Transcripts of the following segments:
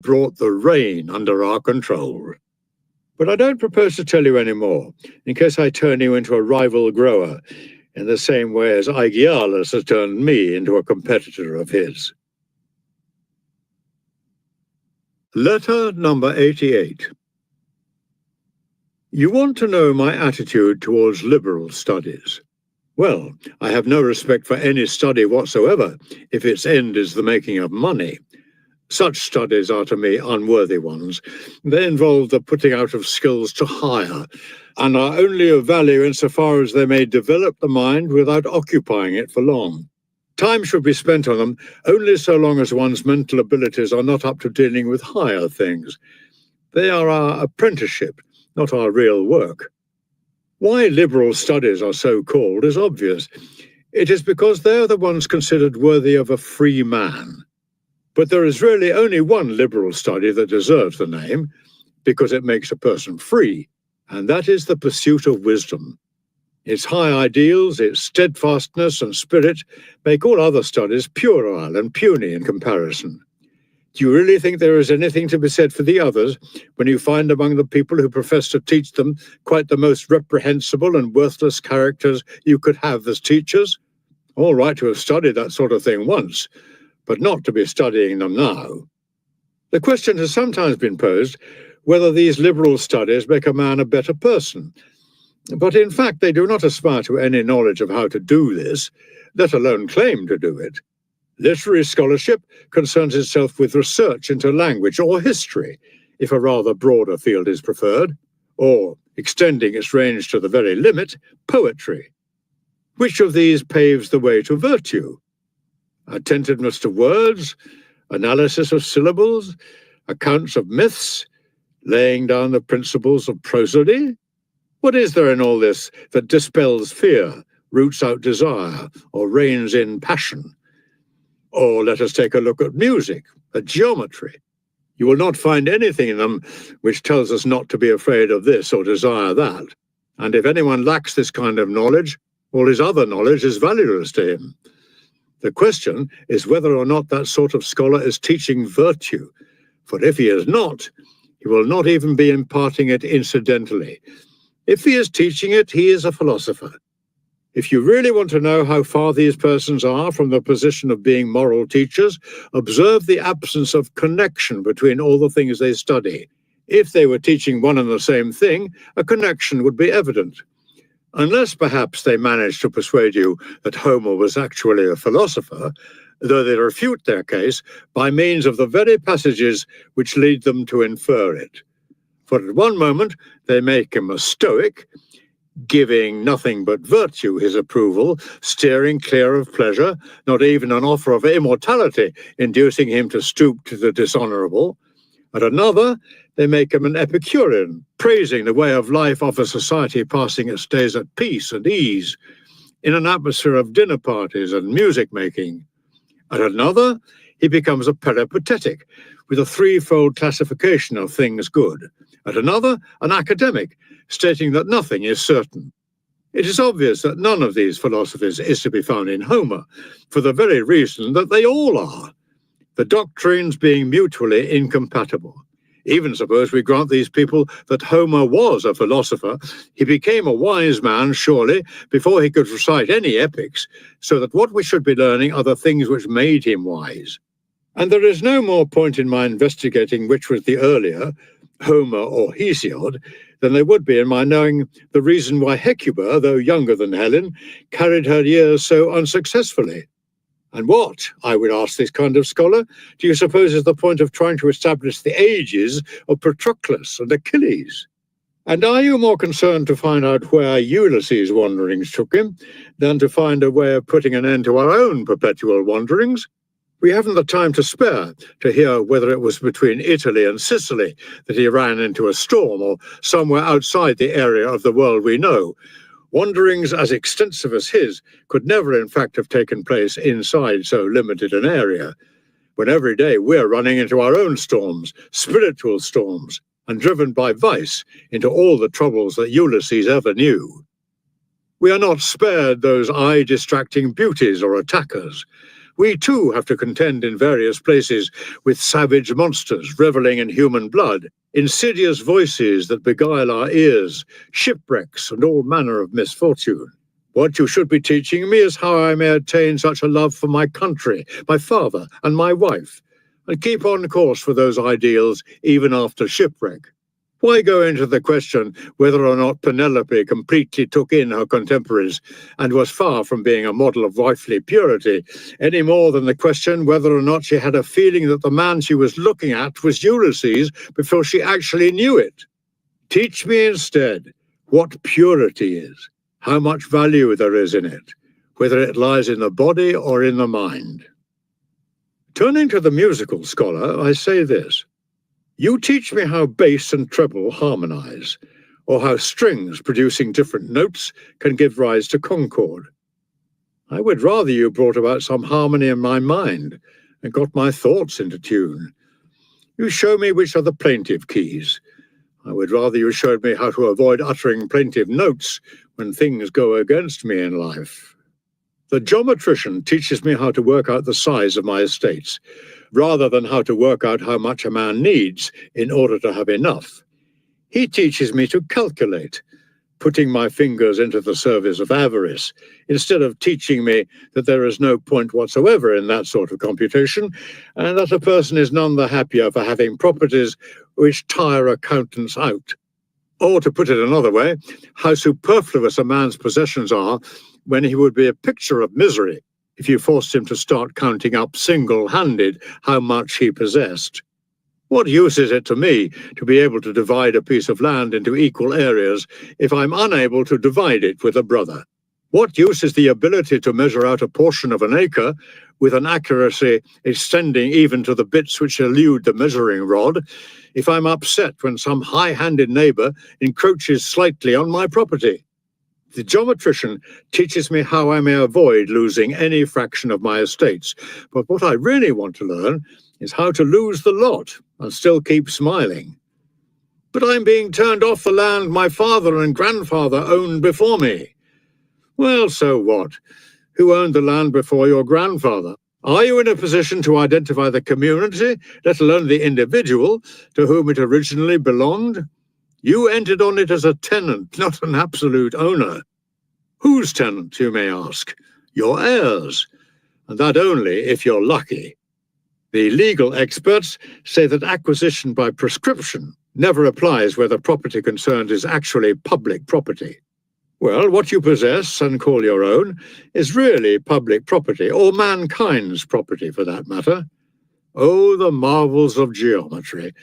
brought the rain under our control. But I don't propose to tell you any more, in case I turn you into a rival grower, in the same way as Aegialus has turned me into a competitor of his. Letter number 88. You want to know my attitude towards liberal studies. Well, I have no respect for any study whatsoever if its end is the making of money. Such studies are to me unworthy ones. They involve the putting out of skills to hire, and are only of value insofar as they may develop the mind without occupying it for long. Time should be spent on them only so long as one's mental abilities are not up to dealing with higher things. They are our apprenticeship, not our real work. Why liberal studies are so called is obvious. It is because they are the ones considered worthy of a free man. But there is really only one liberal study that deserves the name, because it makes a person free, and that is the pursuit of wisdom. Its high ideals, its steadfastness and spirit make all other studies puerile and puny in comparison. Do you really think there is anything to be said for the others when you find among the people who profess to teach them quite the most reprehensible and worthless characters you could have as teachers? All right to have studied that sort of thing once, but not to be studying them now. The question has sometimes been posed whether these liberal studies make a man a better person. But in fact, they do not aspire to any knowledge of how to do this, let alone claim to do it. Literary scholarship concerns itself with research into language or history, if a rather broader field is preferred, or, extending its range to the very limit, poetry. Which of these paves the way to virtue? Attentiveness to words, analysis of syllables, accounts of myths, laying down the principles of prosody? What is there in all this that dispels fear, roots out desire, or reins in passion? Or let us take a look at music, at geometry. You will not find anything in them which tells us not to be afraid of this or desire that. And if anyone lacks this kind of knowledge, all his other knowledge is valueless to him. The question is whether or not that sort of scholar is teaching virtue, for if he is not, he will not even be imparting it incidentally. If he is teaching it, he is a philosopher. If you really want to know how far these persons are from the position of being moral teachers, observe the absence of connection between all the things they study. If they were teaching one and the same thing, a connection would be evident. Unless perhaps they manage to persuade you that Homer was actually a philosopher, though they refute their case by means of the very passages which lead them to infer it. For at one moment they make him a Stoic, giving nothing but virtue his approval, steering clear of pleasure, not even an offer of immortality inducing him to stoop to the dishonourable. At another, they make him an Epicurean, praising the way of life of a society passing its days at peace and ease, in an atmosphere of dinner parties and music-making. At another, he becomes a peripatetic, with a threefold classification of things good. At another, an academic, stating that nothing is certain. It is obvious that none of these philosophies is to be found in Homer, for the very reason that they all are, the doctrines being mutually incompatible. Even suppose we grant these people that Homer was a philosopher, he became a wise man, surely, before he could recite any epics, so that what we should be learning are the things which made him wise. And there is no more point in my investigating which was the earlier, Homer or Hesiod, than there would be in my knowing the reason why Hecuba, though younger than Helen, carried her years so unsuccessfully. And what, I would ask this kind of scholar, do you suppose is the point of trying to establish the ages of Patroclus and Achilles? And are you more concerned to find out where Ulysses' wanderings took him than to find a way of putting an end to our own perpetual wanderings? We haven't the time to spare to hear whether it was between Italy and Sicily that he ran into a storm, or somewhere outside the area of the world we know. Wanderings as extensive as his could never in fact have taken place inside so limited an area, when every day we're running into our own storms, spiritual storms, and driven by vice into all the troubles that Ulysses ever knew. We are not spared those eye-distracting beauties or attackers. We too have to contend in various places with savage monsters revelling in human blood, insidious voices that beguile our ears, shipwrecks and all manner of misfortune. What you should be teaching me is how I may attain such a love for my country, my father, and my wife, and keep on course for those ideals even after shipwreck. Why go into the question whether or not Penelope completely took in her contemporaries and was far from being a model of wifely purity, any more than the question whether or not she had a feeling that the man she was looking at was Ulysses before she actually knew it? Teach me instead what purity is, how much value there is in it, whether it lies in the body or in the mind. Turning to the musical scholar, I say this. You teach me how bass and treble harmonize, or how strings producing different notes can give rise to concord. I would rather you brought about some harmony in my mind and got my thoughts into tune. You show me which are the plaintive keys. I would rather you showed me how to avoid uttering plaintive notes when things go against me in life. The geometrician teaches me how to work out the size of my estates, rather than how to work out how much a man needs in order to have enough. He teaches me to calculate, putting my fingers into the service of avarice, instead of teaching me that there is no point whatsoever in that sort of computation, and that a person is none the happier for having properties which tire accountants out. Or, to put it another way, how superfluous a man's possessions are when he would be a picture of misery if you forced him to start counting up single-handed how much he possessed. What use is it to me to be able to divide a piece of land into equal areas if I'm unable to divide it with a brother? What use is the ability to measure out a portion of an acre with an accuracy extending even to the bits which elude the measuring rod if I'm upset when some high-handed neighbor encroaches slightly on my property? The geometrician teaches me how I may avoid losing any fraction of my estates, but what I really want to learn is how to lose the lot and still keep smiling. But I'm being turned off the land my father and grandfather owned before me. Well, so what? Who owned the land before your grandfather? Are you in a position to identify the community, let alone the individual, to whom it originally belonged? You entered on it as a tenant, not an absolute owner. Whose tenant, you may ask? Your heirs, and that only if you're lucky. The legal experts say that acquisition by prescription never applies where the property concerned is actually public property. Well, what you possess and call your own is really public property, or mankind's property for that matter. Oh, the marvels of geometry!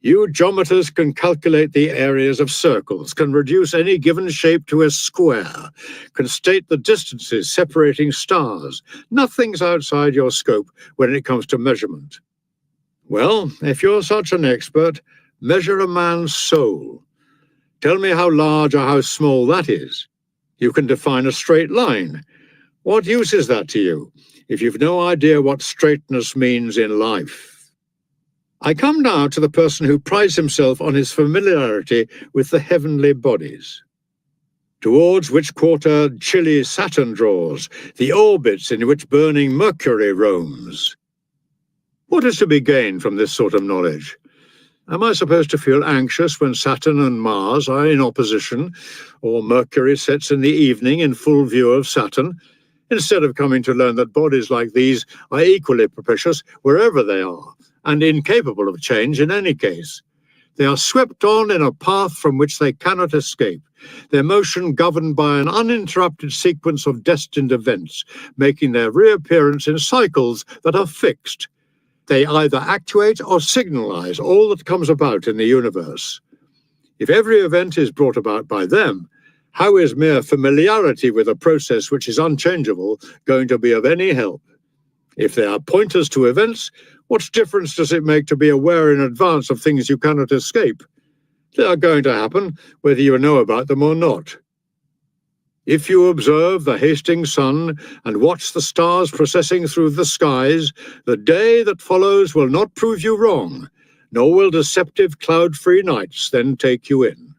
You geometers can calculate the areas of circles, can reduce any given shape to a square, can state the distances separating stars. Nothing's outside your scope when it comes to measurement. Well, if you're such an expert, measure a man's soul. Tell me how large or how small that is. You can define a straight line. What use is that to you, if you've no idea what straightness means in life? I come now to the person who prides himself on his familiarity with the heavenly bodies. Towards which quarter chilly Saturn draws, the orbits in which burning Mercury roams. What is to be gained from this sort of knowledge? Am I supposed to feel anxious when Saturn and Mars are in opposition, or Mercury sets in the evening in full view of Saturn, instead of coming to learn that bodies like these are equally propitious wherever they are, and incapable of change in any case? They are swept on in a path from which they cannot escape, their motion governed by an uninterrupted sequence of destined events, making their reappearance in cycles that are fixed. They either actuate or signalize all that comes about in the universe. If every event is brought about by them, how is mere familiarity with a process which is unchangeable going to be of any help? If they are pointers to events, what difference does it make to be aware in advance of things you cannot escape? They are going to happen, whether you know about them or not. If you observe the hasting sun and watch the stars processing through the skies, the day that follows will not prove you wrong, nor will deceptive cloud-free nights then take you in.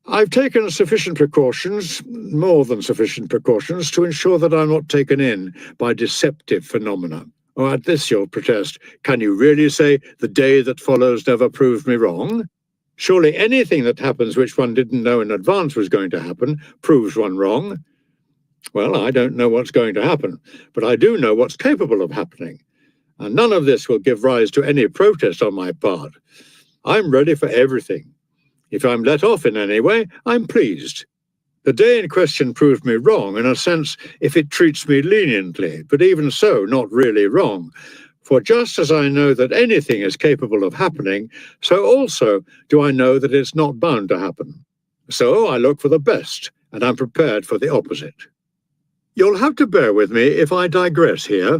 I've taken sufficient precautions, more than sufficient precautions, to ensure that I'm not taken in by deceptive phenomena. Or at this you'll protest, can you really say the day that follows never proved me wrong? Surely anything that happens which one didn't know in advance was going to happen proves one wrong. Well, I don't know what's going to happen, but I do know what's capable of happening. And none of this will give rise to any protest on my part. I'm ready for everything. If I'm let off in any way, I'm pleased. The day in question proved me wrong, in a sense, if it treats me leniently, but even so, not really wrong. For just as I know that anything is capable of happening, so also do I know that it's not bound to happen. So I look for the best, and I'm prepared for the opposite. You'll have to bear with me if I digress here.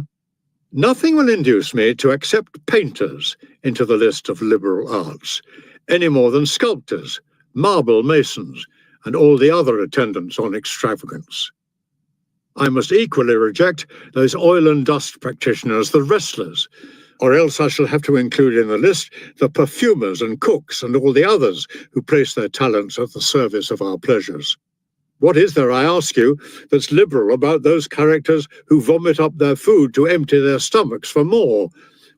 Nothing will induce me to accept painters into the list of liberal arts, any more than sculptors, marble masons, and all the other attendants on extravagance. I must equally reject those oil and dust practitioners, the wrestlers, or else I shall have to include in the list the perfumers and cooks and all the others who place their talents at the service of our pleasures. What is there, I ask you, that's liberal about those characters who vomit up their food to empty their stomachs for more,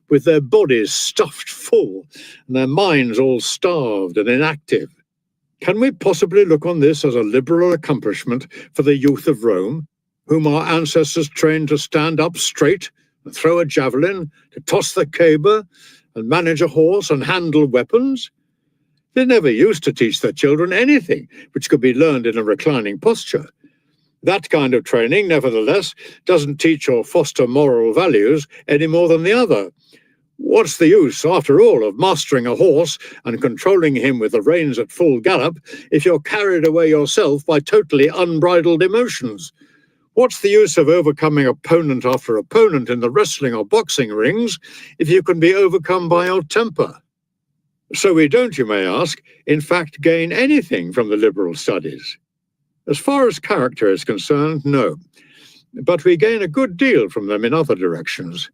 with their bodies stuffed full and their minds all starved and inactive? Can we possibly look on this as a liberal accomplishment for the youth of Rome, whom our ancestors trained to stand up straight and throw a javelin, to toss the caber and manage a horse and handle weapons? They never used to teach their children anything which could be learned in a reclining posture. That kind of training, nevertheless, doesn't teach or foster moral values any more than the other. What's the use, after all, of mastering a horse and controlling him with the reins at full gallop if you're carried away yourself by totally unbridled emotions? What's the use of overcoming opponent after opponent in the wrestling or boxing rings if you can be overcome by your temper? So we don't, you may ask, in fact gain anything from the liberal studies. As far as character is concerned, no. But we gain a good deal from them in other directions.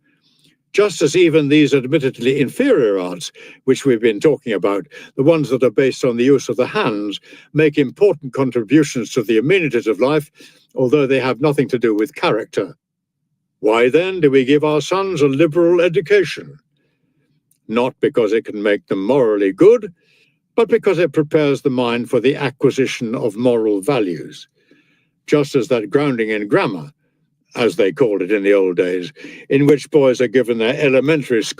Just as even these admittedly inferior arts, which we've been talking about, the ones that are based on the use of the hands, make important contributions to the amenities of life, although they have nothing to do with character. Why then do we give our sons a liberal education? Not because it can make them morally good, but because it prepares the mind for the acquisition of moral values. Just as that grounding in grammar, as they called it in the old days, in which boys are given their elementary school